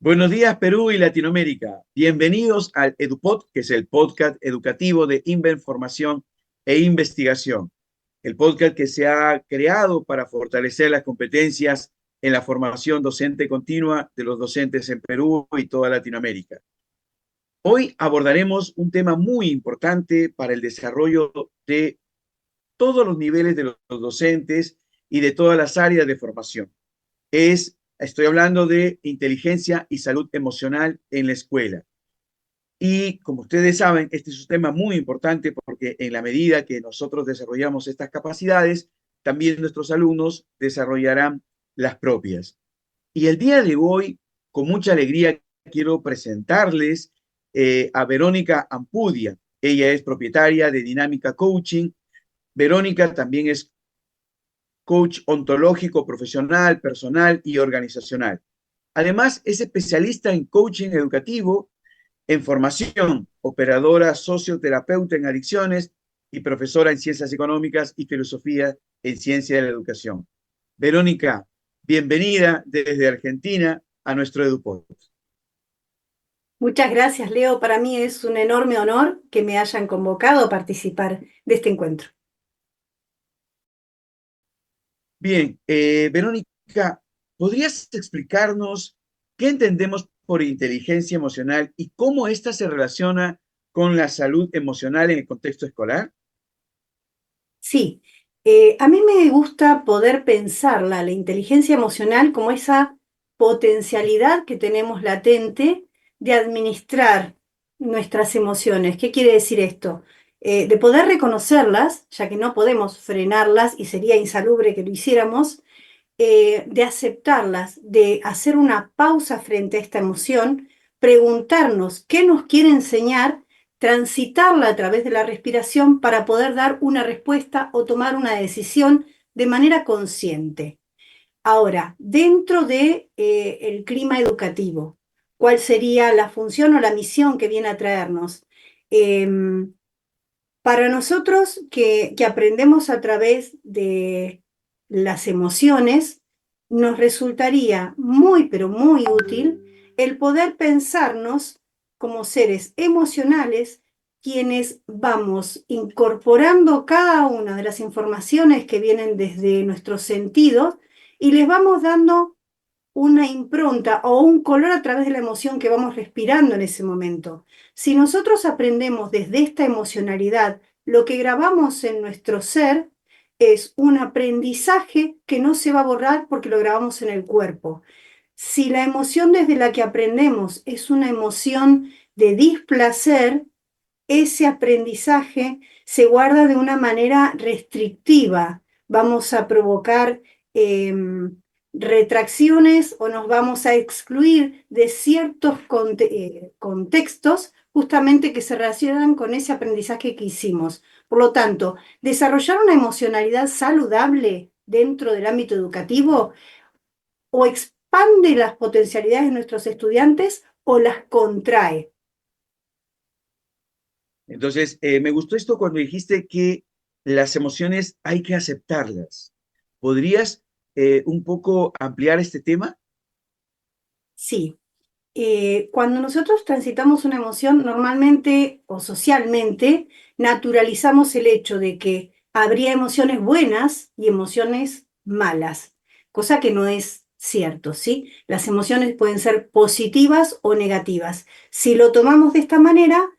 Buenos días, Perú y Latinoamérica. Bienvenidos al EduPod, que es el podcast educativo de Formación e Investigación. El podcast que se ha creado para fortalecer las competencias en la formación docente continua de los docentes en Perú y toda Latinoamérica. Hoy abordaremos un tema muy importante para el desarrollo de todos los niveles de los docentes y de todas las áreas de formación. Estoy hablando de inteligencia y salud emocional en la escuela. Y como ustedes saben, este es un tema muy importante porque en la medida que nosotros desarrollamos estas capacidades, también nuestros alumnos desarrollarán las propias. Y el día de hoy, con mucha alegría, quiero presentarles a Verónica Ampudia. Ella es propietaria de Dinámica Coaching. Verónica también es coach ontológico profesional, personal y organizacional. Además, es especialista en coaching educativo, en formación, operadora socioterapeuta en adicciones y profesora en ciencias económicas y filosofía en ciencia de la educación. Verónica, bienvenida desde Argentina a nuestro EduPod. Muchas gracias, Leo. Para mí es un enorme honor que me hayan convocado a participar de este encuentro. Bien, Verónica, ¿podrías explicarnos qué entendemos por inteligencia emocional y cómo ésta se relaciona con la salud emocional en el contexto escolar? Sí, a mí me gusta poder pensarla, la inteligencia emocional, como esa potencialidad que tenemos latente de administrar nuestras emociones. ¿Qué quiere decir esto? De poder reconocerlas, ya que no podemos frenarlas y sería insalubre que lo hiciéramos, de aceptarlas, de hacer una pausa frente a esta emoción, preguntarnos qué nos quiere enseñar, transitarla a través de la respiración para poder dar una respuesta o tomar una decisión de manera consciente. Ahora, dentro de el clima educativo, ¿cuál sería la función o la misión que viene a traernos? Em, para nosotros que aprendemos a través de las emociones, nos resultaría muy, pero muy útil el poder pensarnos como seres emocionales, quienes vamos incorporando cada una de las informaciones que vienen desde nuestros sentidos y les vamos dando una impronta o un color a través de la emoción que vamos respirando en ese momento. Si nosotros aprendemos desde esta emocionalidad, lo que grabamos en nuestro ser es un aprendizaje que no se va a borrar porque lo grabamos en el cuerpo. Si la emoción desde la que aprendemos es una emoción de displacer, ese aprendizaje se guarda de una manera restrictiva. Vamos a provocar retracciones o nos vamos a excluir de ciertos contextos justamente que se relacionan con ese aprendizaje que hicimos. Por lo tanto, desarrollar una emocionalidad saludable dentro del ámbito educativo o expande las potencialidades de nuestros estudiantes o las contrae. Entonces, me gustó esto cuando dijiste que las emociones hay que aceptarlas. ¿Podrías un poco ampliar este tema? Sí. Cuando nosotros transitamos una emoción, normalmente o socialmente, naturalizamos el hecho de que habría emociones buenas y emociones malas, cosa que no es cierto, ¿sí? Las emociones pueden ser positivas o negativas. Si lo tomamos de esta manera,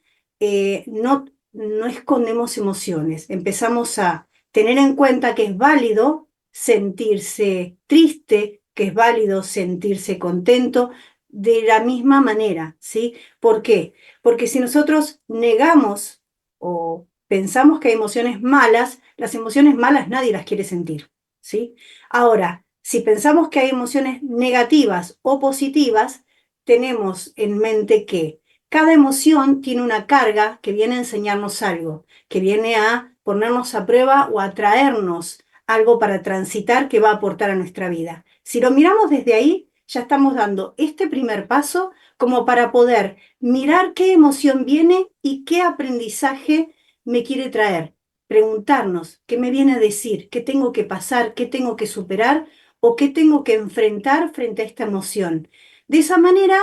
no escondemos emociones. Empezamos a tener en cuenta que es válido sentirse triste, que es válido sentirse contento de la misma manera, ¿sí? ¿Por qué? Porque si nosotros negamos o pensamos que hay emociones malas, las emociones malas nadie las quiere sentir, ¿sí? Ahora, si pensamos que hay emociones negativas o positivas, tenemos en mente que cada emoción tiene una carga que viene a enseñarnos algo, que viene a ponernos a prueba o a traernos algo para transitar que va a aportar a nuestra vida. Si lo miramos desde ahí, ya estamos dando este primer paso como para poder mirar qué emoción viene y qué aprendizaje me quiere traer. Preguntarnos qué me viene a decir, qué tengo que pasar, qué tengo que superar o qué tengo que enfrentar frente a esta emoción. De esa manera,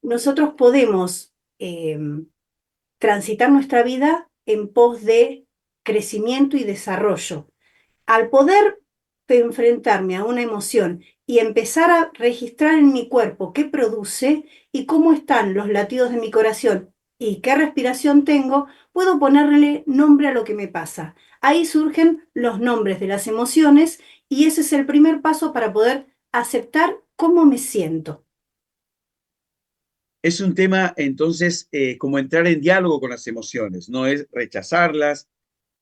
nosotros podemos transitar nuestra vida en pos de crecimiento y desarrollo. Al poder enfrentarme a una emoción y empezar a registrar en mi cuerpo qué produce y cómo están los latidos de mi corazón y qué respiración tengo, puedo ponerle nombre a lo que me pasa. Ahí surgen los nombres de las emociones y ese es el primer paso para poder aceptar cómo me siento. Es un tema, entonces, como entrar en diálogo con las emociones, no es rechazarlas,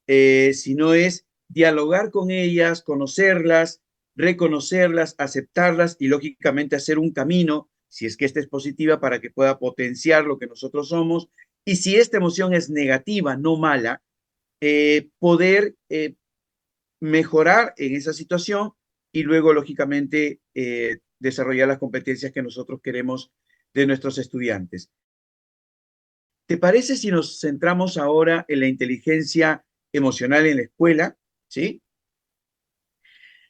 sino es dialogar con ellas, conocerlas, reconocerlas, aceptarlas y, lógicamente, hacer un camino, si es que esta es positiva, para que pueda potenciar lo que nosotros somos. Y si esta emoción es negativa, no mala, poder mejorar en esa situación y luego, lógicamente, desarrollar las competencias que nosotros queremos de nuestros estudiantes. ¿Te parece si nos centramos ahora en la inteligencia emocional en la escuela? ¿Sí?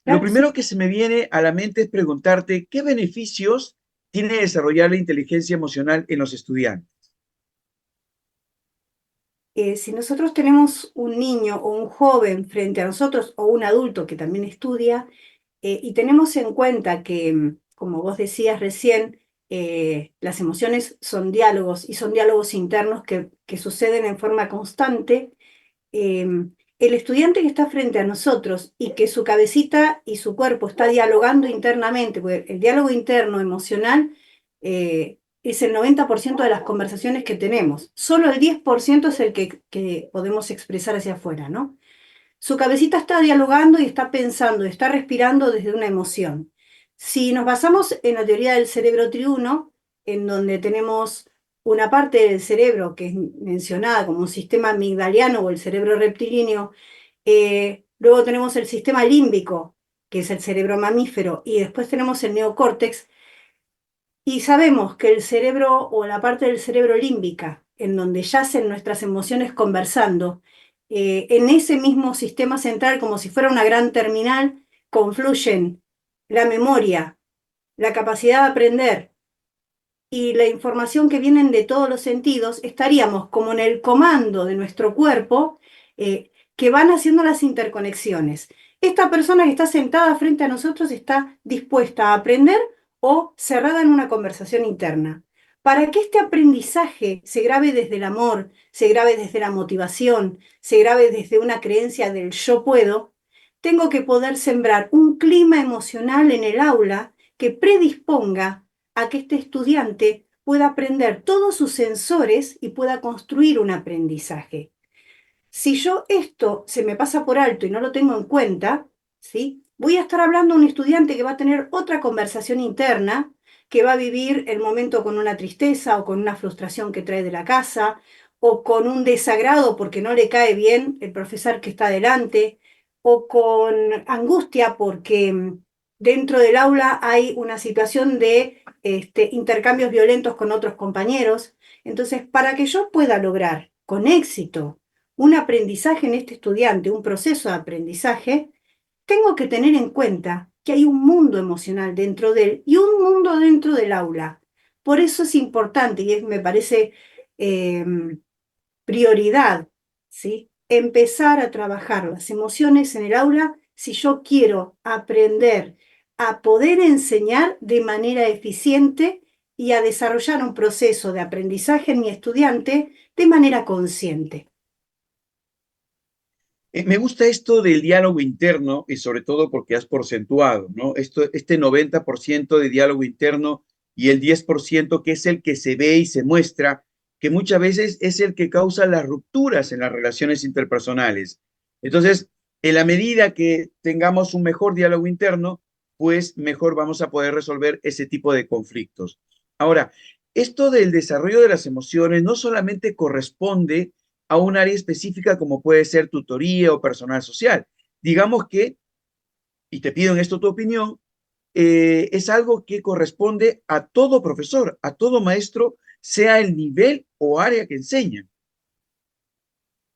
Lo Claro, primero sí. que se me viene a la mente es preguntarte, ¿qué beneficios tiene desarrollar la inteligencia emocional en los estudiantes? Si nosotros tenemos un niño o un joven frente a nosotros o un adulto que también estudia, y tenemos en cuenta que, como vos decías recién, las emociones son diálogos y son diálogos internos que suceden en forma constante. El estudiante que está frente a nosotros y que su cabecita y su cuerpo está dialogando internamente, porque el diálogo interno emocional es el 90% de las conversaciones que tenemos. Solo el 10% es el que podemos expresar hacia afuera, ¿no? Su cabecita está dialogando y está pensando, está respirando desde una emoción. Si nos basamos en la teoría del cerebro triuno, en donde tenemos una parte del cerebro que es mencionada como un sistema amigdaliano o el cerebro reptilíneo, luego tenemos el sistema límbico, que es el cerebro mamífero, y después tenemos el neocórtex, y sabemos que el cerebro o la parte del cerebro límbica, en donde yacen nuestras emociones conversando, en ese mismo sistema central, como si fuera una gran terminal, confluyen la memoria, la capacidad de aprender y la información que vienen de todos los sentidos, estaríamos como en el comando de nuestro cuerpo que van haciendo las interconexiones. Esta persona que está sentada frente a nosotros está dispuesta a aprender o cerrada en una conversación interna. Para que este aprendizaje se grabe desde el amor, se grabe desde la motivación, se grabe desde una creencia del yo puedo, tengo que poder sembrar un clima emocional en el aula que predisponga a que este estudiante pueda aprender todos sus sensores y pueda construir un aprendizaje. Si yo esto se me pasa por alto y no lo tengo en cuenta, ¿sí? Voy a estar hablando a un estudiante que va a tener otra conversación interna, que va a vivir el momento con una tristeza o con una frustración que trae de la casa, o con un desagrado porque no le cae bien el profesor que está delante, o con angustia porque dentro del aula hay una situación de intercambios violentos con otros compañeros. Entonces, para que yo pueda lograr con éxito un aprendizaje en este estudiante, un proceso de aprendizaje, tengo que tener en cuenta que hay un mundo emocional dentro de él y un mundo dentro del aula. Por eso es importante y me parece eh, prioridad, ¿sí? Empezar a trabajar las emociones en el aula si yo quiero aprender a poder enseñar de manera eficiente y a desarrollar un proceso de aprendizaje en mi estudiante de manera consciente. Me gusta esto del diálogo interno y sobre todo porque has porcentuado, ¿no? Este 90% de diálogo interno y el 10% que es el que se ve y se muestra, que muchas veces es el que causa las rupturas en las relaciones interpersonales. Entonces, en la medida que tengamos un mejor diálogo interno, pues mejor vamos a poder resolver ese tipo de conflictos. Ahora, esto del desarrollo de las emociones no solamente corresponde a un área específica como puede ser tutoría o personal social. Digamos que, y te pido en esto tu opinión, es algo que corresponde a todo profesor, a todo maestro, sea el nivel o área que enseña.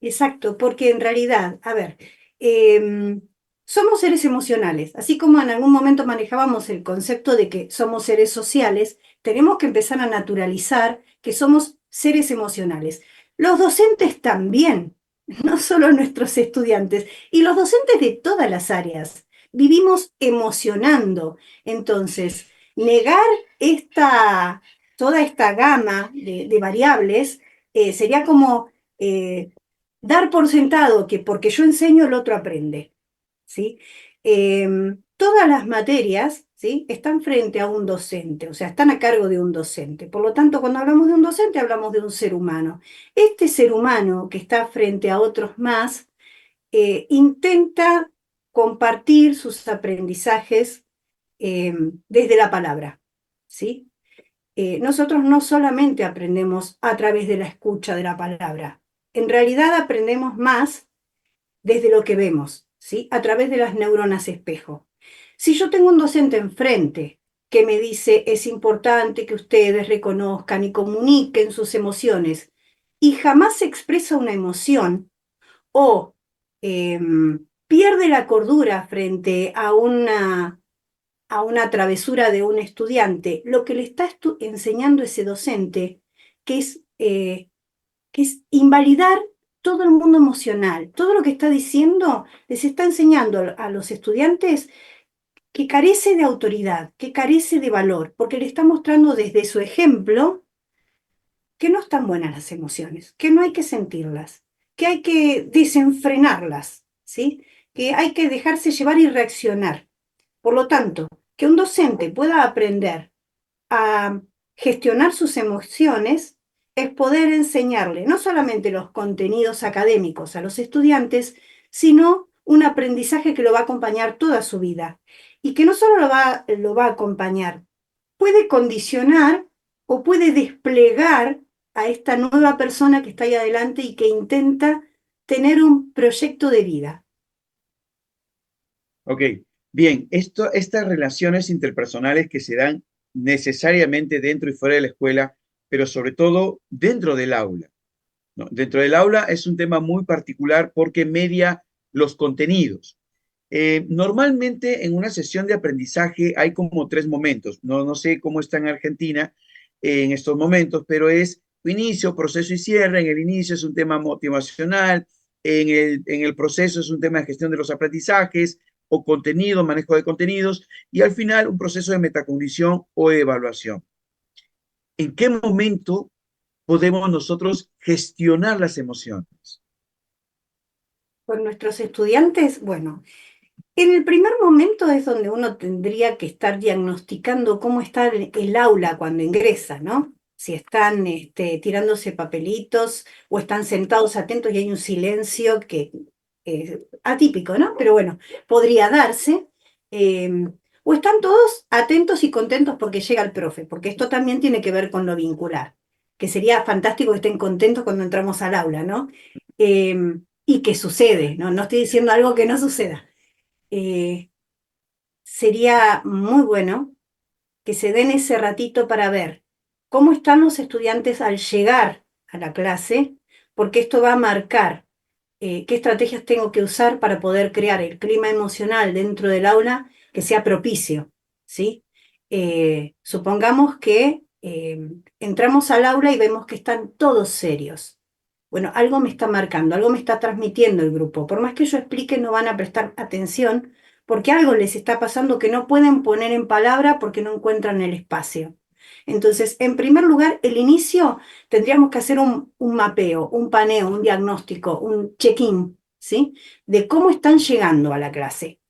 Exacto, porque en realidad, a ver, em, somos seres emocionales. Así como en algún momento manejábamos el concepto de que somos seres sociales, tenemos que empezar a naturalizar que somos seres emocionales. Los docentes también, no solo nuestros estudiantes, y los docentes de todas las áreas. Vivimos emocionando. Entonces, negar toda esta gama de variables sería como dar por sentado que porque yo enseño el otro aprende. ¿Sí? Todas las materias, ¿sí? Están frente a un docente, o sea, están a cargo de un docente. Por lo tanto, cuando hablamos de un docente, hablamos de un ser humano. Este ser humano que está frente a otros más, intenta compartir sus aprendizajes desde la palabra, ¿sí? Nosotros no solamente aprendemos a través de la escucha de la palabra, en realidad aprendemos más desde lo que vemos, ¿sí? A través de las neuronas espejo. Si yo tengo un docente enfrente que me dice es importante que ustedes reconozcan y comuniquen sus emociones y jamás expresa una emoción o eh, pierde la cordura frente a una travesura de un estudiante, lo que le está enseñando ese docente, que es invalidar todo el mundo emocional. Todo lo que está diciendo les está enseñando a los estudiantes que carece de autoridad, que carece de valor, porque le está mostrando desde su ejemplo que no están buenas las emociones, que no hay que sentirlas, que hay que desenfrenarlas, ¿sí? Que hay que dejarse llevar y reaccionar. Por lo tanto, que un docente pueda aprender a gestionar sus emociones es poder enseñarle no solamente los contenidos académicos a los estudiantes, sino un aprendizaje que lo va a acompañar toda su vida. Y que no solo lo va a acompañar, puede condicionar o puede desplegar a esta nueva persona que está ahí adelante y que intenta tener un proyecto de vida. Ok, bien, estas relaciones interpersonales que se dan necesariamente dentro y fuera de la escuela, pero sobre todo dentro del aula, ¿no? Dentro del aula es un tema muy particular porque media los contenidos. Normalmente en una sesión de aprendizaje hay como tres momentos. No sé cómo está en Argentina en estos momentos, pero es inicio, proceso y cierre. En el inicio es un tema motivacional, en el proceso es un tema de gestión de los aprendizajes o contenido, manejo de contenidos, y al final un proceso de metacognición o evaluación. ¿En qué momento podemos nosotros gestionar las emociones? Con nuestros estudiantes, bueno, en el primer momento es donde uno tendría que estar diagnosticando cómo está el aula cuando ingresa, ¿no? Si están tirándose papelitos o están sentados atentos y hay un silencio que atípico, ¿no? Pero bueno, podría darse. eh, o están todos atentos y contentos porque llega el profe, porque esto también tiene que ver con lo vincular, que sería fantástico que estén contentos cuando entramos al aula, ¿no? Y que sucede, ¿no? No estoy diciendo algo que no suceda. eh, Sería muy bueno que se den ese ratito para ver cómo están los estudiantes al llegar a la clase, porque esto va a marcar qué estrategias tengo que usar para poder crear el clima emocional dentro del aula que sea propicio, ¿sí? Supongamos que entramos al aula y vemos que están todos serios. Bueno, algo me está marcando, algo me está transmitiendo el grupo. Por más que yo explique, no van a prestar atención porque algo les está pasando que no pueden poner en palabra porque no encuentran el espacio. Entonces, en primer lugar, el inicio tendríamos que hacer un mapeo, un paneo, un diagnóstico, un check-in, ¿sí? De cómo están llegando a la clase,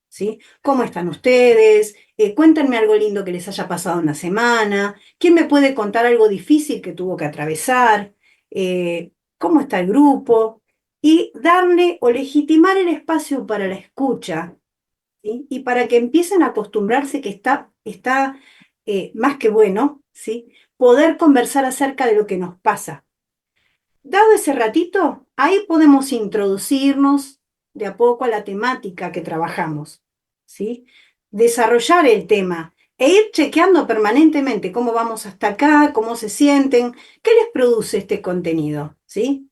¿sí? ¿Cómo están ustedes? Cuéntenme algo lindo que les haya pasado en la semana. ¿Quién me puede contar algo difícil que tuvo que atravesar? ¿Cómo está el grupo? Y darle o legitimar el espacio para la escucha, ¿sí? Y para que empiecen a acostumbrarse que está más que bueno, ¿sí? Poder conversar acerca de lo que nos pasa. Dado ese ratito, ahí podemos introducirnos de a poco a la temática que trabajamos, ¿sí? Desarrollar el tema e ir chequeando permanentemente cómo vamos hasta acá, cómo se sienten, qué les produce este contenido, ¿sí?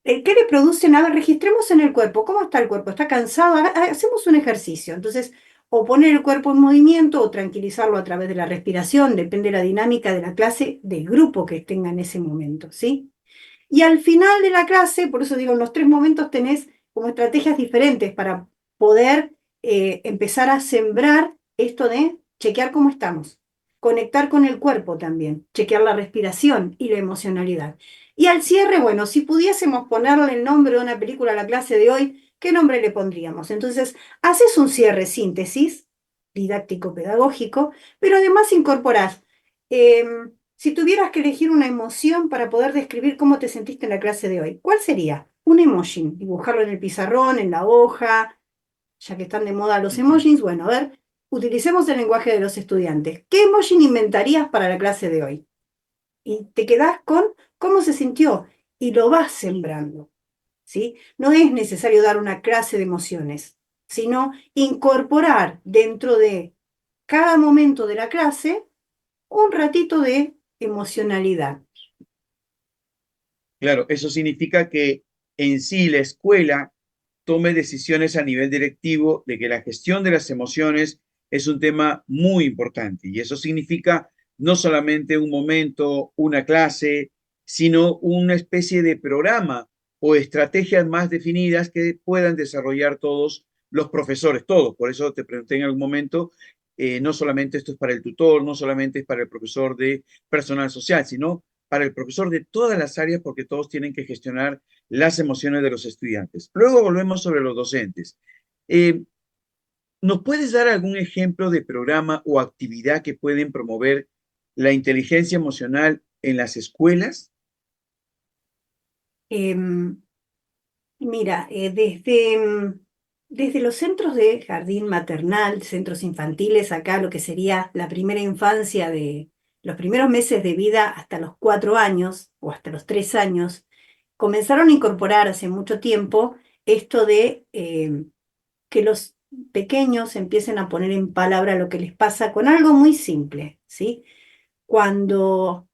¿Qué le producen? A ver, registremos en el cuerpo. ¿Cómo está el cuerpo? ¿Está cansado? Hacemos un ejercicio. Entonces, o poner el cuerpo en movimiento o tranquilizarlo a través de la respiración, depende de la dinámica de la clase, del grupo que tenga en ese momento, ¿sí? Y al final de la clase, por eso digo, en los 3 momentos tenés como estrategias diferentes para poder empezar a sembrar esto de chequear cómo estamos, conectar con el cuerpo también, chequear la respiración y la emocionalidad. Y al cierre, bueno, si pudiésemos ponerle el nombre de una película a la clase de hoy, ¿qué nombre le pondríamos? Entonces, haces un cierre síntesis, didáctico-pedagógico, pero además incorporás si tuvieras que elegir una emoción para poder describir cómo te sentiste en la clase de hoy, ¿cuál sería? Un emoji, dibujarlo en el pizarrón, en la hoja, ya que están de moda los Ujú. emojis. Bueno, a ver, utilicemos el lenguaje de los estudiantes. ¿Qué emoji inventarías para la clase de hoy? Y te quedás con cómo se sintió y lo vas sembrando, ¿sí? No es necesario dar una clase de emociones, sino incorporar dentro de cada momento de la clase un ratito de emocionalidad. Claro, eso significa que en sí la escuela tome decisiones a nivel directivo de que la gestión de las emociones es un tema muy importante y eso significa no solamente un momento, una clase, sino una especie de programa o estrategias más definidas que puedan desarrollar todos los profesores, todos. Por eso te pregunté en algún momento, no solamente esto es para el tutor, no solamente es para el profesor de personal social, sino para el profesor de todas las áreas porque todos tienen que gestionar las emociones de los estudiantes. Luego volvemos sobre los docentes. Eh, ¿Nos puedes dar algún ejemplo de programa o actividad que pueden promover la inteligencia emocional en las escuelas? Em, Mira, desde los centros de jardín maternal, centros infantiles, acá lo que sería la primera infancia de los primeros meses de vida hasta los 4 años o hasta los 3 años, comenzaron a incorporar hace mucho tiempo esto de que los pequeños empiecen a poner en palabra lo que les pasa con algo muy simple, ¿sí? Cuando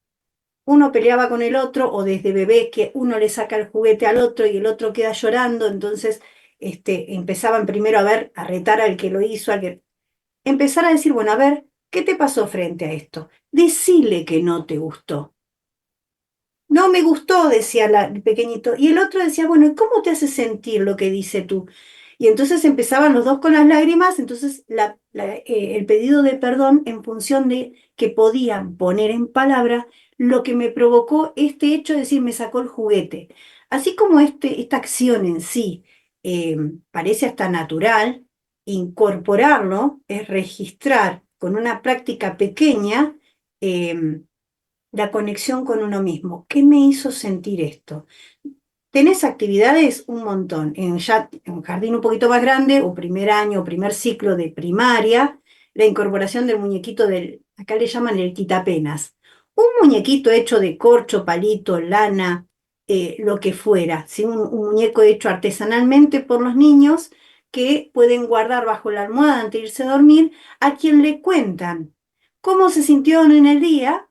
uno peleaba con el otro o desde bebé que uno le saca el juguete al otro y el otro queda llorando, entonces empezaban primero a ver, a retar al que lo hizo, empezar a decir, bueno, a ver, ¿qué te pasó frente a esto? Decile que no te gustó. No me gustó, decía el pequeñito. Y el otro decía, bueno, ¿y cómo te hace sentir lo que dice tú? Y entonces empezaban los dos con las lágrimas, entonces el pedido de perdón en función de que podían poner en palabra lo que me provocó este hecho de decir, me sacó el juguete. Así como esta acción en sí parece hasta natural, incorporarlo es registrar con una práctica pequeña. em, la conexión con uno mismo. ¿Qué me hizo sentir esto? Tenés actividades un montón. En un jardín un poquito más grande, o primer año, o primer ciclo de primaria, la incorporación del muñequito acá le llaman el quitapenas. Un muñequito hecho de corcho, palito, lana, lo que fuera, ¿sí? Un muñeco hecho artesanalmente por los niños que pueden guardar bajo la almohada antes de irse a dormir, a quien le cuentan cómo se sintió en el día.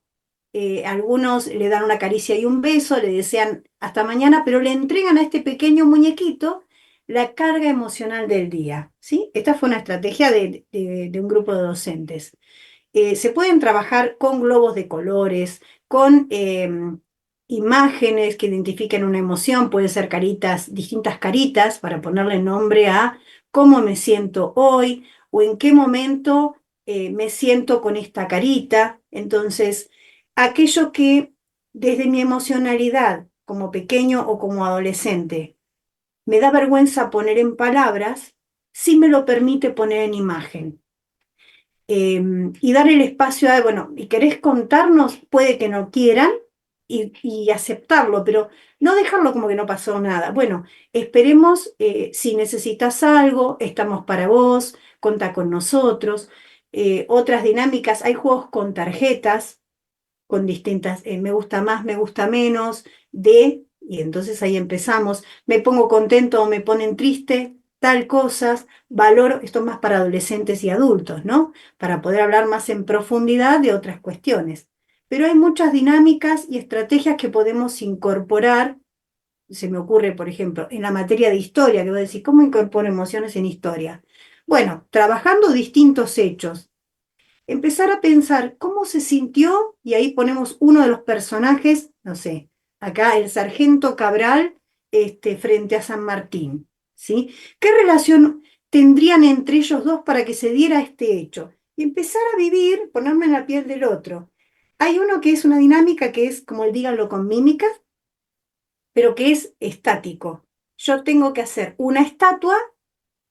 Algunos le dan una caricia y un beso, le desean hasta mañana, pero le entregan a este pequeño muñequito la carga emocional del día, ¿sí? Esta fue una estrategia de un grupo de docentes. Se pueden trabajar con globos de colores, con imágenes que identifiquen una emoción, pueden ser caritas, distintas caritas para ponerle nombre a cómo me siento hoy o en qué momento me siento con esta carita. Entonces, aquello que desde mi emocionalidad como pequeño o como adolescente me da vergüenza poner en palabras, sí me lo permite poner en imagen. Y dar el espacio a, bueno, y querés contarnos, puede que no quieran y aceptarlo, pero no dejarlo como que no pasó nada. Bueno, esperemos, si necesitas algo, estamos para vos, contá con nosotros. Otras dinámicas, hay juegos con tarjetas, con distintas, me gusta más, me gusta menos, y entonces ahí empezamos, me pongo contento o me ponen triste, tal cosas, valoro, esto es más para adolescentes y adultos, ¿no? Para poder hablar más en profundidad de otras cuestiones. Pero hay muchas dinámicas y estrategias que podemos incorporar se me ocurre, por ejemplo, en la materia de historia, que voy a decir, ¿cómo incorporo emociones en historia? Bueno, trabajando distintos hechos, empezar a pensar cómo se sintió, y ahí ponemos uno de los personajes, no sé, acá el sargento Cabral, frente a San Martín, ¿sí? ¿Qué relación tendrían entre ellos dos para que se diera este hecho? Y empezar a vivir, ponerme en la piel del otro. Hay uno que es una dinámica que es, como el díganlo con mímica, pero que es estático. Yo tengo que hacer una estatua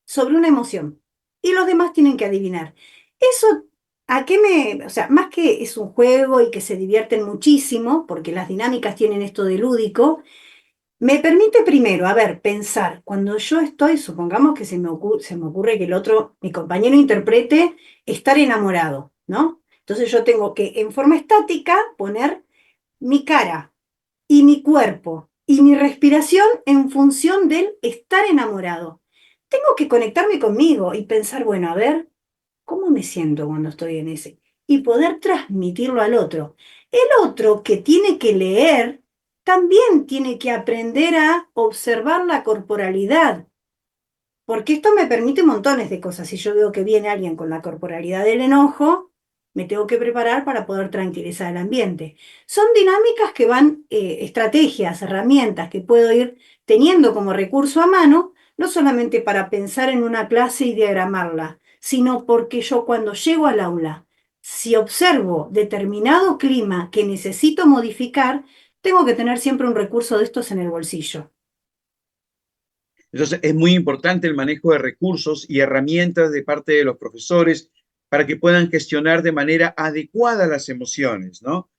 sobre una emoción y los demás tienen que adivinar. Eso, ¿a qué o sea, más que es un juego y que se divierten muchísimo, porque las dinámicas tienen esto de lúdico, me permite primero, a ver, pensar, cuando yo estoy, supongamos que se me ocurre que el otro, mi compañero interprete estar enamorado, ¿no? Entonces yo tengo que, en forma estática, poner mi cara y mi cuerpo y mi respiración en función del estar enamorado. Tengo que conectarme conmigo y pensar, bueno, a ver, ¿cómo me siento cuando estoy en ese? Y poder transmitirlo al otro. El otro que tiene que leer también tiene que aprender a observar la corporalidad, porque esto me permite montones de cosas. Si yo veo que viene alguien con la corporalidad del enojo, me tengo que preparar para poder tranquilizar el ambiente. Son dinámicas que van, estrategias, herramientas que puedo ir teniendo como recurso a mano, no solamente para pensar en una clase y diagramarla, sino porque yo cuando llego al aula, si observo determinado clima que necesito modificar, tengo que tener siempre un recurso de estos en el bolsillo. Entonces, es muy importante el manejo de recursos y herramientas de parte de los profesores para que puedan gestionar de manera adecuada las emociones, ¿no?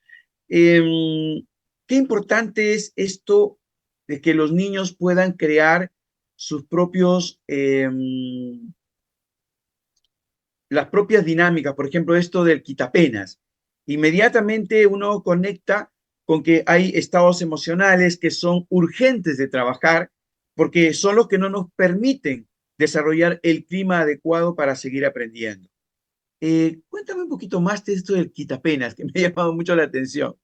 Qué importante es esto de que los niños puedan crear sus propios, las propias dinámicas, por ejemplo, esto del quitapenas. Inmediatamente uno conecta con que hay estados emocionales que son urgentes de trabajar porque son los que no nos permiten desarrollar el clima adecuado para seguir aprendiendo. Cuéntame un poquito más de esto del quitapenas, que me ha llamado mucho la atención.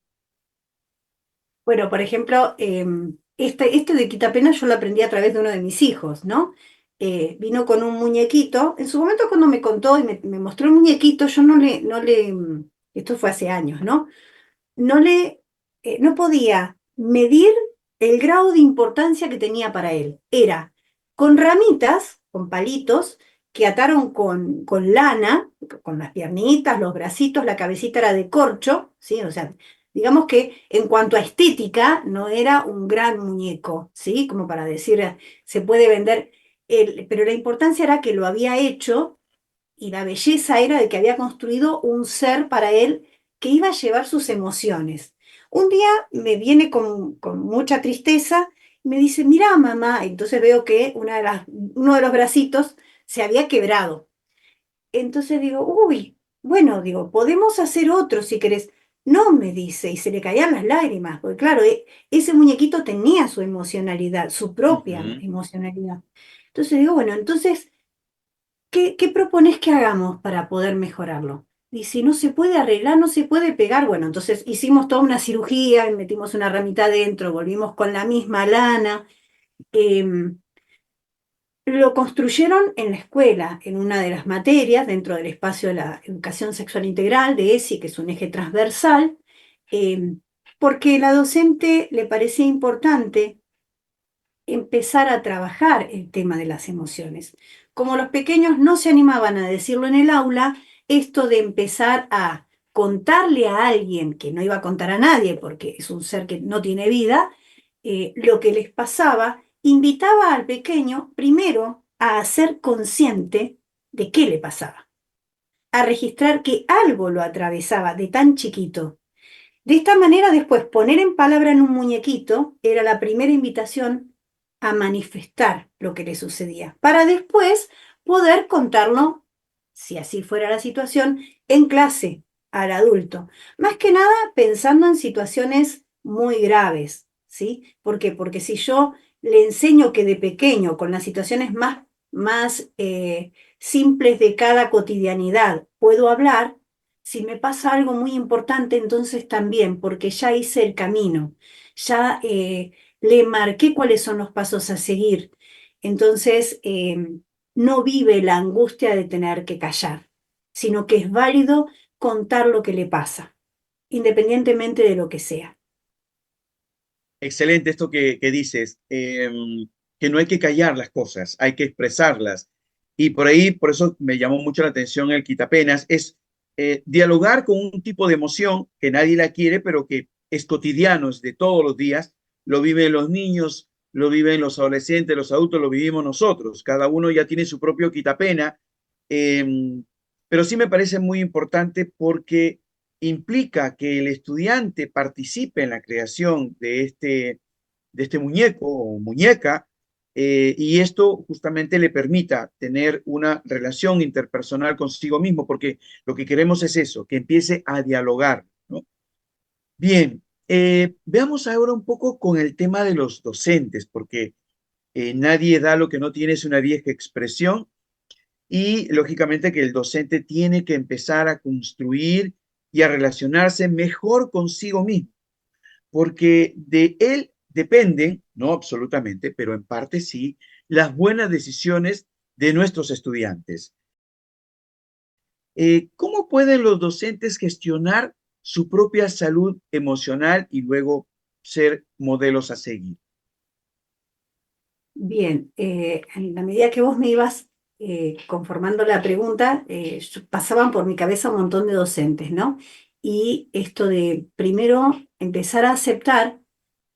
Bueno, por ejemplo, este de quitapenas yo lo aprendí a través de uno de mis hijos, ¿no? Vino con un muñequito. En su momento cuando me contó y me mostró el muñequito, yo esto fue hace años, ¿no? No no podía medir el grado de importancia que tenía para él. Era con ramitas, con palitos, que ataron con lana, con las piernitas, los bracitos, la cabecita era de corcho, ¿sí? O sea, digamos que en cuanto a estética, no era un gran muñeco, ¿sí? Como para decir, se puede vender, pero la importancia era que lo había hecho y la belleza era de que había construido un ser para él que iba a llevar sus emociones. Un día me viene con mucha tristeza y me dice, mira mamá, entonces veo que uno de los bracitos se había quebrado. Entonces digo, uy, bueno, digo, podemos hacer otro si querés. No, me dice, y se le caían las lágrimas, porque claro, ese muñequito tenía su emocionalidad, su propia Ujú. emocionalidad. Entonces digo, bueno, entonces ¿qué propones que hagamos para poder mejorarlo? Y si no se puede arreglar, no se puede pegar, bueno, entonces hicimos toda una cirugía, y metimos una ramita adentro, volvimos con la misma lana. em, lo construyeron en la escuela, en una de las materias, dentro del espacio de la educación sexual integral de ESI, que es un eje transversal, em, porque la docente le parecía importante empezar a trabajar el tema de las emociones. Como los pequeños no se animaban a decirlo en el aula, esto de empezar a contarle a alguien que no iba a contar a nadie porque es un ser que no tiene vida, lo que les pasaba, invitaba al pequeño primero a ser consciente de qué le pasaba, a registrar que algo lo atravesaba de tan chiquito. De esta manera, después poner en palabra en un muñequito era la primera invitación a manifestar lo que le sucedía, para después poder contarlo, si así fuera la situación, en clase al adulto. Más que nada pensando en situaciones muy graves, ¿sí? ¿Por qué? Porque si yo le enseño que de pequeño, con las situaciones más simples de cada cotidianidad, puedo hablar, si me pasa algo muy importante, entonces también, porque ya hice el camino, ya le marqué cuáles son los pasos a seguir. Entonces, no vive la angustia de tener que callar, sino que es válido contar lo que le pasa, independientemente de lo que sea. Excelente esto que dices, que no hay que callar las cosas, hay que expresarlas. Y por ahí, por eso me llamó mucho la atención el quitapenas, es dialogar con un tipo de emoción que nadie la quiere, pero que es cotidiano, es de todos los días, lo viven los niños, lo viven los adolescentes, los adultos, lo vivimos nosotros, cada uno ya tiene su propio quitapena, eh, pero sí me parece muy importante porque implica que el estudiante participe en la creación de este muñeco o muñeca, y esto justamente le permita tener una relación interpersonal consigo mismo, porque lo que queremos es eso, que empiece a dialogar, ¿no? Bien, veamos ahora un poco con el tema de los docentes, porque nadie da lo que no tiene, es una vieja expresión, y lógicamente que el docente tiene que empezar a construir y a relacionarse mejor consigo mismo, porque de él dependen, no absolutamente, pero en parte sí, las buenas decisiones de nuestros estudiantes. ¿Cómo pueden los docentes gestionar su propia salud emocional y luego ser modelos a seguir? Bien, en la medida que vos me ibas conformando la pregunta, pasaban por mi cabeza un montón de docentes, ¿no? Y esto de primero empezar a aceptar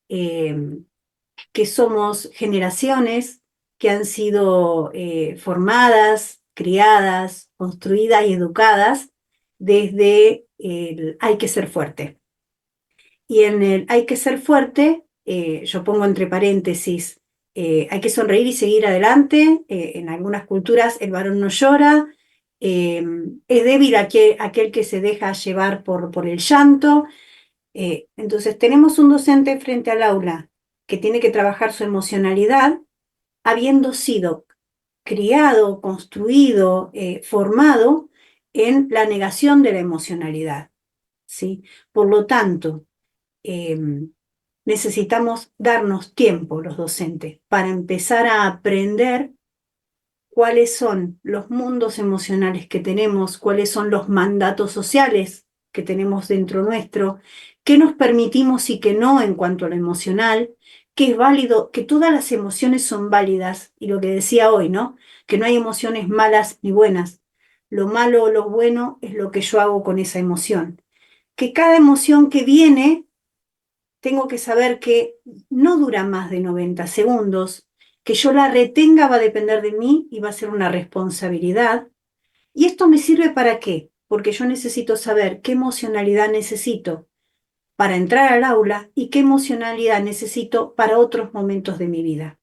eh, que somos generaciones que han sido formadas, criadas, construidas y educadas desde el hay que ser fuerte. Y en el hay que ser fuerte, yo pongo entre paréntesis, hay que sonreír y seguir adelante. En algunas culturas el varón no llora, eh, es débil aquel que se deja llevar por el llanto. Entonces tenemos un docente frente al aula que tiene que trabajar su emocionalidad, habiendo sido criado, construido, formado en la negación de la emocionalidad, ¿sí? Por lo tanto, eh, necesitamos darnos tiempo los docentes para empezar a aprender cuáles son los mundos emocionales que tenemos, cuáles son los mandatos sociales que tenemos dentro nuestro, qué nos permitimos y qué no en cuanto a lo emocional, que es válido, que todas las emociones son válidas, y lo que decía hoy, ¿no? Que no hay emociones malas ni buenas. Lo malo o lo bueno es lo que yo hago con esa emoción. Que cada emoción que viene tengo que saber que no dura más de 90 segundos, que yo la retenga va a depender de mí y va a ser una responsabilidad. ¿Y esto me sirve para qué? Porque yo necesito saber qué emocionalidad necesito para entrar al aula y qué emocionalidad necesito para otros momentos de mi vida.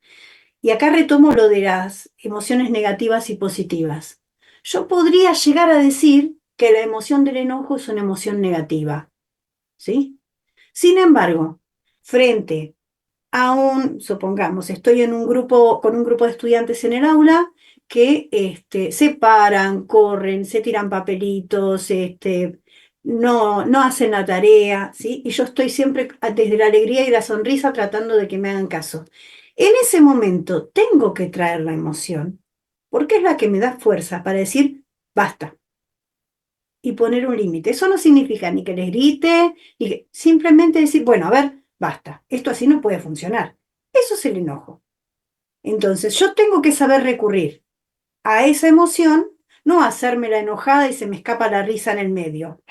Y acá retomo lo de las emociones negativas y positivas. Yo podría llegar a decir que la emoción del enojo es una emoción negativa, ¿sí? Sin embargo, frente a supongamos, estoy en un grupo, con un grupo de estudiantes en el aula que se paran, corren, se tiran papelitos, no hacen la tarea, ¿sí? Y yo estoy siempre desde la alegría y la sonrisa tratando de que me hagan caso. En ese momento tengo que traer la emoción, porque es la que me da fuerza para decir, basta, y poner un límite. Eso no significa ni que les grite, simplemente decir, bueno, a ver, basta, esto así no puede funcionar. Eso es el enojo. Entonces, yo tengo que saber recurrir a esa emoción, no hacerme la enojada y se me escapa la risa en el medio.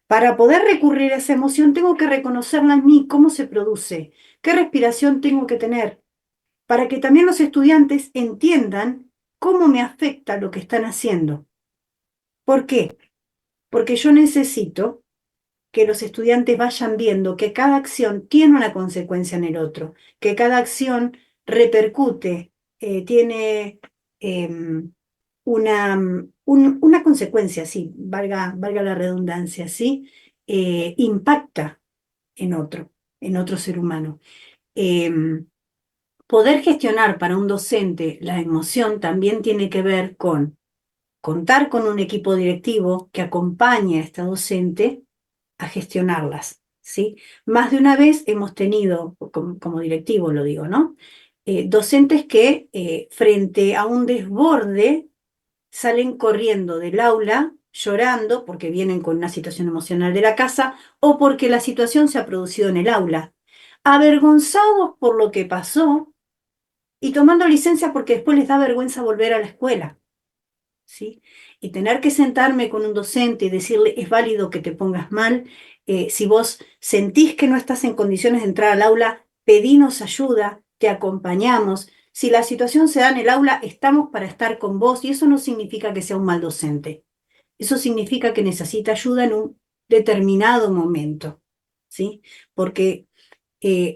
Para poder recurrir a esa emoción, tengo que reconocerla en mí, cómo se produce, qué respiración tengo que tener, para que también los estudiantes entiendan cómo me afecta lo que están haciendo. ¿Por qué? Porque yo necesito que los estudiantes vayan viendo que cada acción tiene una consecuencia en el otro, que cada acción repercute, tiene una consecuencia, sí, valga la redundancia, sí, impacta en otro ser humano. Poder gestionar para un docente la emoción también tiene que ver con contar con un equipo directivo que acompañe a esta docente a gestionarlas, ¿sí? Más de una vez hemos tenido, como directivo lo digo, ¿no? Docentes que frente a un desborde salen corriendo del aula llorando porque vienen con una situación emocional de la casa o porque la situación se ha producido en el aula, avergonzados por lo que pasó y tomando licencia porque después les da vergüenza volver a la escuela, ¿sí? Y tener que sentarme con un docente y decirle, es válido que te pongas mal, si vos sentís que no estás en condiciones de entrar al aula, pedinos ayuda, te acompañamos. Si la situación se da en el aula, estamos para estar con vos y eso no significa que sea un mal docente. Eso significa que necesita ayuda en un determinado momento, ¿sí? Porque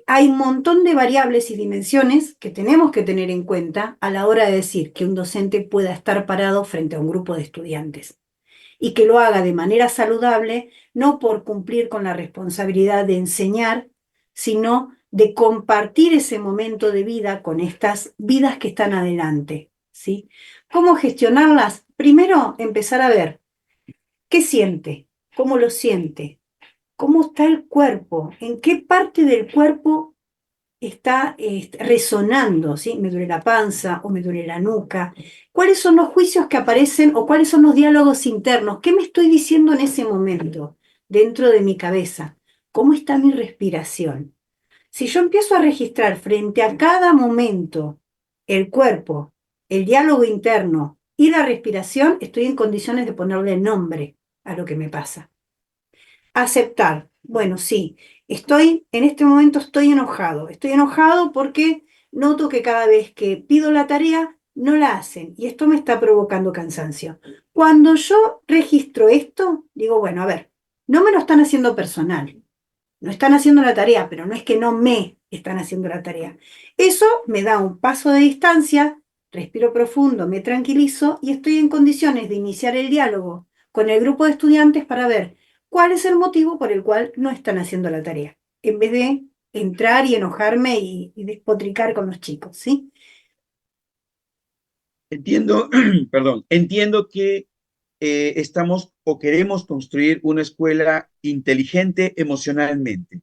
hay un montón de variables y dimensiones que tenemos que tener en cuenta a la hora de decir que un docente pueda estar parado frente a un grupo de estudiantes y que lo haga de manera saludable, no por cumplir con la responsabilidad de enseñar, sino de compartir ese momento de vida con estas vidas que están adelante, ¿sí? ¿Cómo gestionarlas? Primero, empezar a ver qué siente, cómo lo siente, cómo está el cuerpo, en qué parte del cuerpo está resonando, ¿sí? Me duele la panza o me duele la nuca. ¿Cuáles son los juicios que aparecen o cuáles son los diálogos internos? ¿Qué me estoy diciendo en ese momento dentro de mi cabeza? ¿Cómo está mi respiración? Si yo empiezo a registrar frente a cada momento el cuerpo, el diálogo interno y la respiración, estoy en condiciones de ponerle nombre a lo que me pasa. Aceptar. Bueno, sí, en este momento estoy enojado. Estoy enojado porque noto que cada vez que pido la tarea, no la hacen y esto me está provocando cansancio. Cuando yo registro esto, digo, bueno, a ver, no me lo están haciendo personal. No están haciendo la tarea, pero no es que no me están haciendo la tarea. Eso me da un paso de distancia, respiro profundo, me tranquilizo y estoy en condiciones de iniciar el diálogo con el grupo de estudiantes para ver cuál es el motivo por el cual no están haciendo la tarea, en vez de entrar y enojarme y despotricar con los chicos, ¿sí? Entiendo, perdón, entiendo que estamos o queremos construir una escuela inteligente emocionalmente.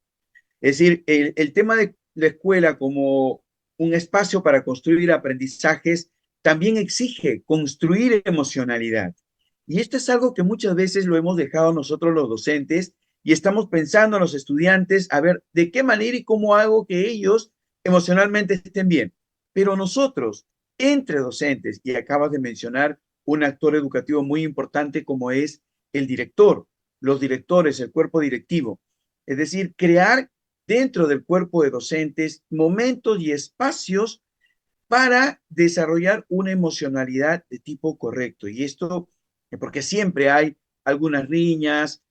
Es decir, el tema de la escuela como un espacio para construir aprendizajes también exige construir emocionalidad. Y esto es algo que muchas veces lo hemos dejado nosotros los docentes y estamos pensando en los estudiantes a ver de qué manera y cómo hago que ellos emocionalmente estén bien. Pero nosotros, entre docentes, y acabas de mencionar un actor educativo muy importante como es el director, los directores, el cuerpo directivo. Es decir, crear dentro del cuerpo de docentes momentos y espacios para desarrollar una emocionalidad de tipo correcto. Y esto, porque siempre hay algunas riñas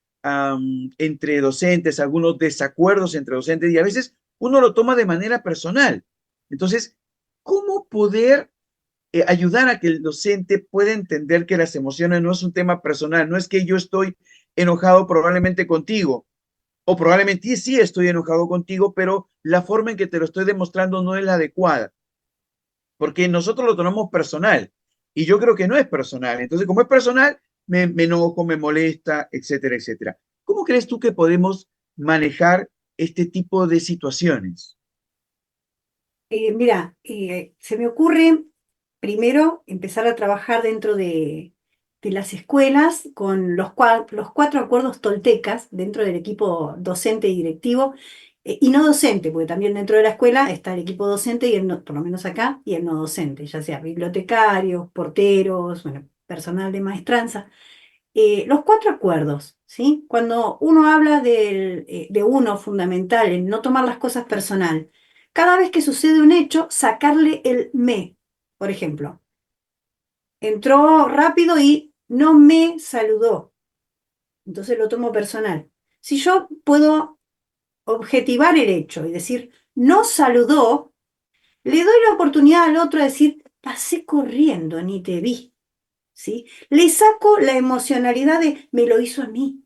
entre docentes, algunos desacuerdos entre docentes, y a veces uno lo toma de manera personal. Entonces, ¿cómo poder ayudar a que el docente pueda entender que las emociones no es un tema personal? No es que yo estoy enojado probablemente contigo, o probablemente sí estoy enojado contigo, pero la forma en que te lo estoy demostrando no es la adecuada, porque nosotros lo tomamos personal y yo creo que no es personal. Entonces, como es personal, me enojo, me molesta, etcétera, etcétera. ¿Cómo crees tú que podemos manejar este tipo de situaciones? Mira, se me ocurre primero empezar a trabajar dentro de las escuelas con los cuatro acuerdos toltecas dentro del equipo docente y directivo, y no docente, porque también dentro de la escuela está el equipo docente y por lo menos acá, y el no docente, ya sea bibliotecarios, porteros, bueno, personal de maestranza. Los cuatro acuerdos, ¿sí? Cuando uno habla de uno fundamental, en no tomar las cosas personal, cada vez que sucede un hecho, sacarle el me. Por ejemplo, entró rápido y no me saludó, entonces lo tomo personal. Si yo puedo objetivar el hecho y decir no saludó, le doy la oportunidad al otro de decir pasé corriendo, ni te vi, ¿sí? Le saco la emocionalidad de me lo hizo a mí.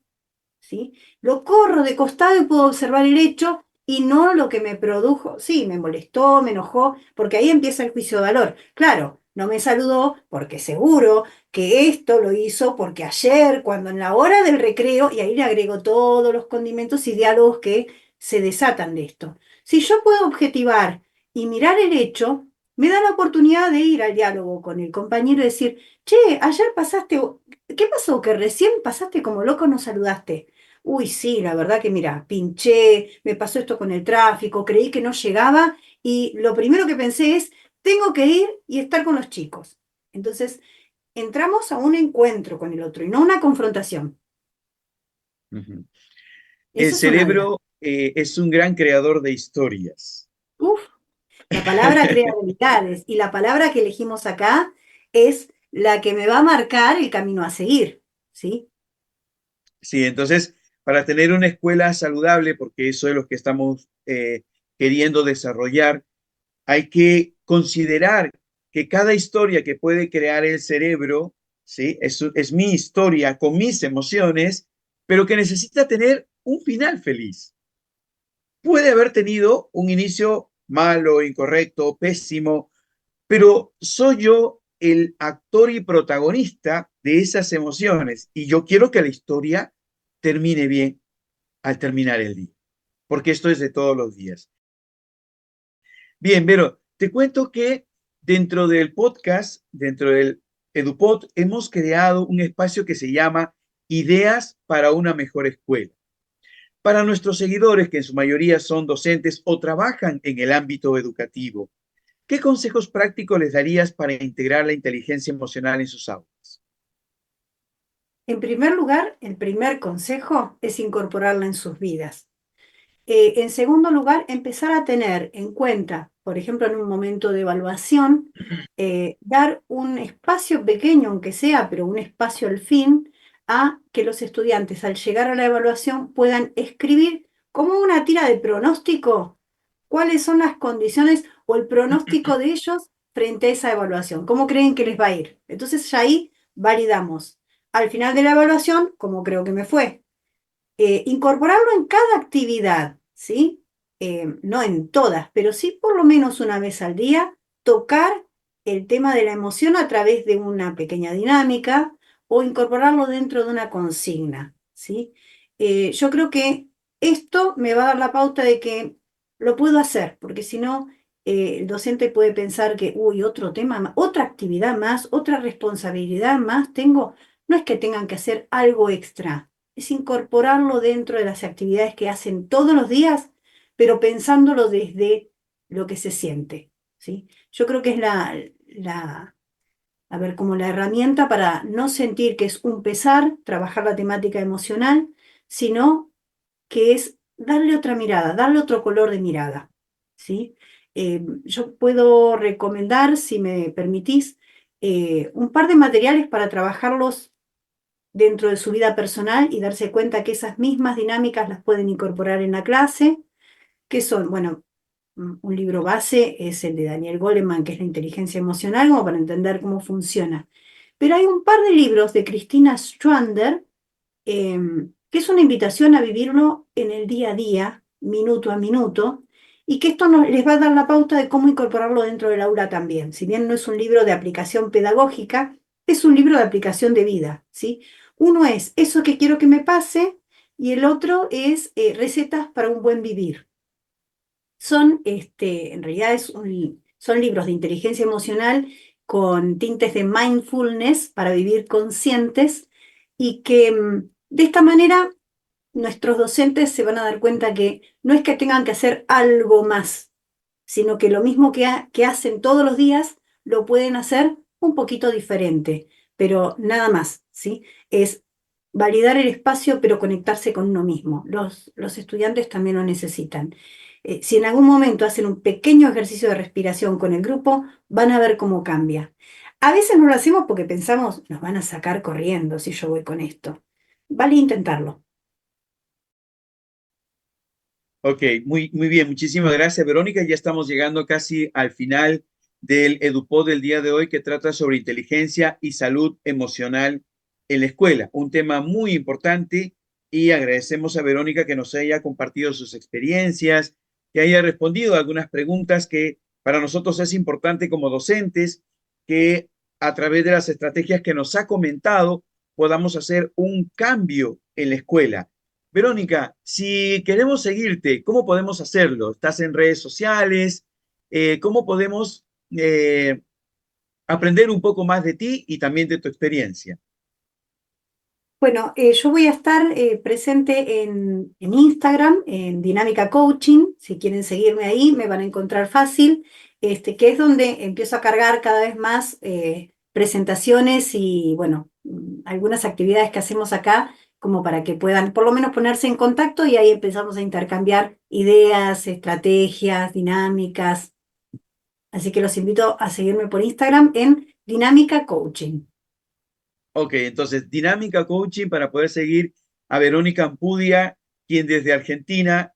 ¿Sí? Lo corro de costado y puedo observar el hecho y no lo que me produjo. Sí, me molestó, me enojó, porque ahí empieza el juicio de valor. Claro, no me saludó porque seguro que esto lo hizo porque ayer, cuando en la hora del recreo, y ahí le agrego todos los condimentos y diálogos que se desatan de esto. Si yo puedo objetivar y mirar el hecho, me da la oportunidad de ir al diálogo con el compañero y decir, che, ayer pasaste, ¿qué pasó? Que recién pasaste como loco, no saludaste. Uy, sí, la verdad que mira, pinché, me pasó esto con el tráfico, creí que no llegaba y lo primero que pensé es, tengo que ir y estar con los chicos. Entonces, entramos a un encuentro con el otro y no una confrontación. Ujú. El Eso es una de las... cerebro es un gran creador de historias. Uf, la palabra crea realidades y la palabra que elegimos acá es la que me va a marcar el camino a seguir, ¿sí? Sí, entonces, para tener una escuela saludable, porque eso es lo que estamos queriendo desarrollar, hay que considerar que cada historia que puede crear el cerebro, ¿sí? Es mi historia con mis emociones, pero que necesita tener un final feliz. Puede haber tenido un inicio malo, incorrecto, pésimo, pero soy yo el actor y protagonista de esas emociones y yo quiero que la historia termine bien al terminar el día, porque esto es de todos los días. Bien, Vero, te cuento que dentro del podcast, dentro del EduPod, hemos creado un espacio que se llama Ideas para una mejor escuela. Para nuestros seguidores, que en su mayoría son docentes o trabajan en el ámbito educativo, ¿qué consejos prácticos les darías para integrar la inteligencia emocional en sus aulas? En primer lugar, el primer consejo es incorporarla en sus vidas. En segundo lugar, empezar a tener en cuenta, por ejemplo, en un momento de evaluación, dar un espacio pequeño, aunque sea, pero un espacio al fin, a que los estudiantes al llegar a la evaluación puedan escribir como una tira de pronóstico cuáles son las condiciones o el pronóstico de ellos frente a esa evaluación, cómo creen que les va a ir. Entonces ya ahí validamos. Al final de la evaluación, cómo creo que me fue, incorporarlo en cada actividad, ¿sí? No en todas, pero sí por lo menos una vez al día, tocar el tema de la emoción a través de una pequeña dinámica o incorporarlo dentro de una consigna, ¿sí? Yo creo que esto me va a dar la pauta de que lo puedo hacer, porque si no, el docente puede pensar que, uy, otro tema más, otra actividad más, otra responsabilidad más tengo. No es que tengan que hacer algo extra, es incorporarlo dentro de las actividades que hacen todos los días, pero pensándolo desde lo que se siente, ¿sí? Yo creo que es a ver, como la herramienta para no sentir que es un pesar trabajar la temática emocional, sino que es darle otra mirada, darle otro color de mirada, ¿sí? Yo puedo recomendar, si me permitís, un par de materiales para trabajarlos dentro de su vida personal y darse cuenta que esas mismas dinámicas las pueden incorporar en la clase, que son, bueno, un libro base es el de Daniel Goleman, que es la inteligencia emocional, como para entender cómo funciona. Pero hay un par de libros de Cristina Schwander, que es una invitación a vivirlo en el día a día, minuto a minuto, y que esto les va a dar la pauta de cómo incorporarlo dentro del aula también. Si bien no es un libro de aplicación pedagógica, es un libro de aplicación de vida, ¿sí? Uno es eso que quiero que me pase y el otro es recetas para un buen vivir. Son, en realidad son libros de inteligencia emocional con tintes de mindfulness para vivir conscientes y que de esta manera nuestros docentes se van a dar cuenta que no es que tengan que hacer algo más, sino que lo mismo que hacen todos los días lo pueden hacer un poquito diferente, pero nada más, ¿sí? Es validar el espacio, pero conectarse con uno mismo. Los estudiantes también lo necesitan. Si en algún momento hacen un pequeño ejercicio de respiración con el grupo, van a ver cómo cambia. A veces no lo hacemos porque pensamos, nos van a sacar corriendo si yo voy con esto. Vale intentarlo. Ok, muy bien, muchísimas gracias, Verónica. Ya estamos llegando casi al final del EduPod del día de hoy que trata sobre inteligencia y salud emocional en la escuela, un tema muy importante y agradecemos a Verónica que nos haya compartido sus experiencias, que haya respondido a algunas preguntas que para nosotros es importante como docentes que a través de las estrategias que nos ha comentado podamos hacer un cambio en la escuela. Verónica, si queremos seguirte, ¿cómo podemos hacerlo? ¿Estás en redes sociales? ¿Cómo podemos aprender un poco más de ti y también de tu experiencia? Bueno, yo voy a estar presente en Instagram, en Dinámica Coaching. Si quieren seguirme ahí, me van a encontrar fácil, que es donde empiezo a cargar cada vez más presentaciones y, bueno, algunas actividades que hacemos acá, como para que puedan por lo menos ponerse en contacto y ahí empezamos a intercambiar ideas, estrategias, dinámicas. Así que los invito a seguirme por Instagram en Dinámica Coaching. Ok, entonces, Dinámica Coaching para poder seguir a Verónica Ampudia, quien desde Argentina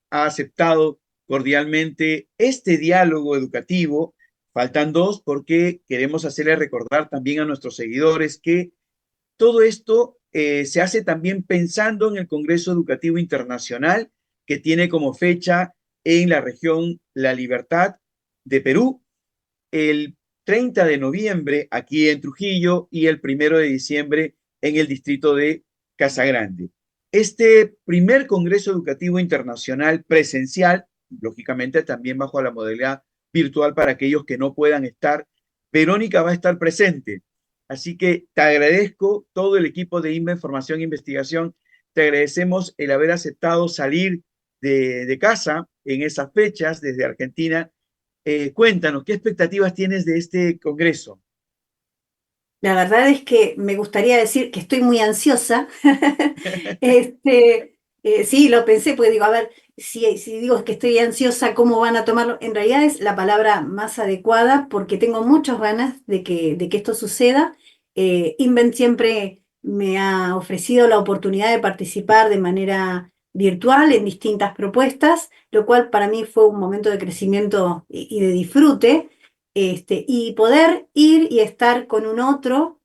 ha aceptado cordialmente este diálogo educativo. Faltan dos porque queremos hacerle recordar también a nuestros seguidores que todo esto se hace también pensando en el Congreso Educativo Internacional que tiene como fecha en la región La Libertad de Perú el 30 de noviembre aquí en Trujillo y el 1 de diciembre en el distrito de Casagrande. Este primer Congreso Educativo Internacional presencial, lógicamente también bajo la modalidad virtual para aquellos que no puedan estar, Verónica va a estar presente. Así que te agradezco todo el equipo de INVA Información e Investigación, te agradecemos el haber aceptado salir de casa en esas fechas desde Argentina. Cuéntanos, ¿qué expectativas tienes de este congreso? La verdad es que me gustaría decir que estoy muy ansiosa. Sí, lo pensé, porque digo, a ver, si digo que estoy ansiosa, ¿cómo van a tomarlo? En realidad es la palabra más adecuada porque tengo muchas ganas de que esto suceda. Invent siempre me ha ofrecido la oportunidad de participar de manera virtual en distintas propuestas, lo cual para mí fue un momento de crecimiento y de disfrute, y poder ir y estar con un otro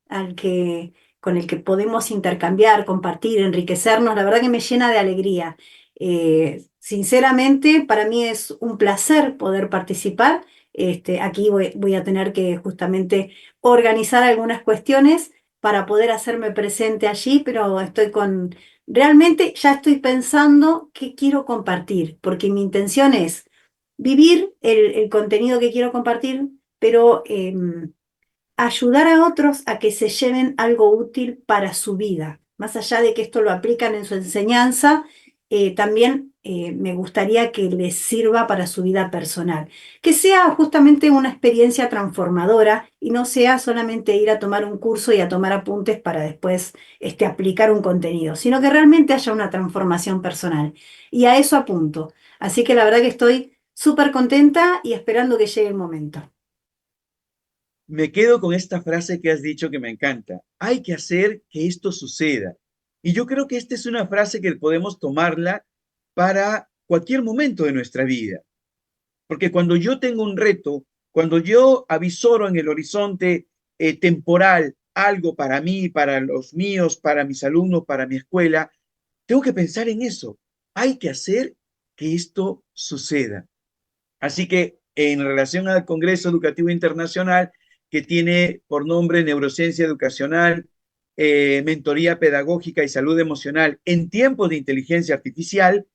con el que podemos intercambiar, compartir, enriquecernos, la verdad que me llena de alegría. Sinceramente, para mí es un placer poder participar. Aquí voy a tener que justamente organizar algunas cuestiones para poder hacerme presente allí, pero realmente ya estoy pensando qué quiero compartir, porque mi intención es vivir el contenido que quiero compartir, pero ayudar a otros a que se lleven algo útil para su vida. Más allá de que esto lo aplican en su enseñanza, también me gustaría que les sirva para su vida personal. Que sea justamente una experiencia transformadora y no sea solamente ir a tomar un curso y a tomar apuntes para después aplicar un contenido, sino que realmente haya una transformación personal. Y a eso apunto. Así que la verdad que estoy súper contenta y esperando que llegue el momento. Me quedo con esta frase que has dicho que me encanta. Hay que hacer que esto suceda. Y yo creo que esta es una frase que podemos tomarla para cualquier momento de nuestra vida. Porque cuando yo tengo un reto, cuando yo avisoro en el horizonte temporal algo para mí, para los míos, para mis alumnos, para mi escuela, tengo que pensar en eso. Hay que hacer que esto suceda. Así que en relación al Congreso Educativo Internacional, que tiene por nombre Neurociencia Educacional, Mentoría Pedagógica y Salud Emocional en tiempos de inteligencia artificial,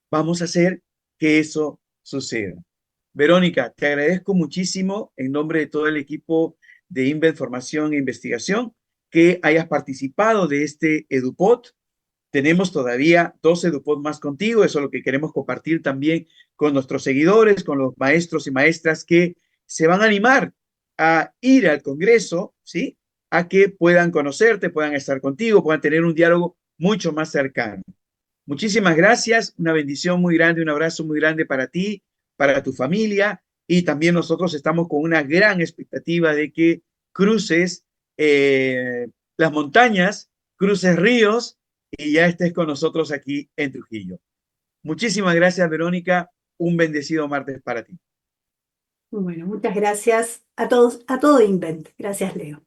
vamos a hacer que eso suceda. Verónica, te agradezco muchísimo en nombre de todo el equipo de Invent Formación e Investigación que hayas participado de este EduPod. Tenemos todavía 12 EduPod más contigo, eso es lo que queremos compartir también con nuestros seguidores, con los maestros y maestras que se van a animar a ir al Congreso, ¿sí? A que puedan conocerte, puedan estar contigo, puedan tener un diálogo mucho más cercano. Muchísimas gracias, una bendición muy grande, un abrazo muy grande para ti, para tu familia y también nosotros estamos con una gran expectativa de que cruces las montañas, cruces ríos y ya estés con nosotros aquí en Trujillo. Muchísimas gracias, Verónica. Un bendecido martes para ti. Bueno, muchas gracias a todos, a todo Invent. Gracias, Leo.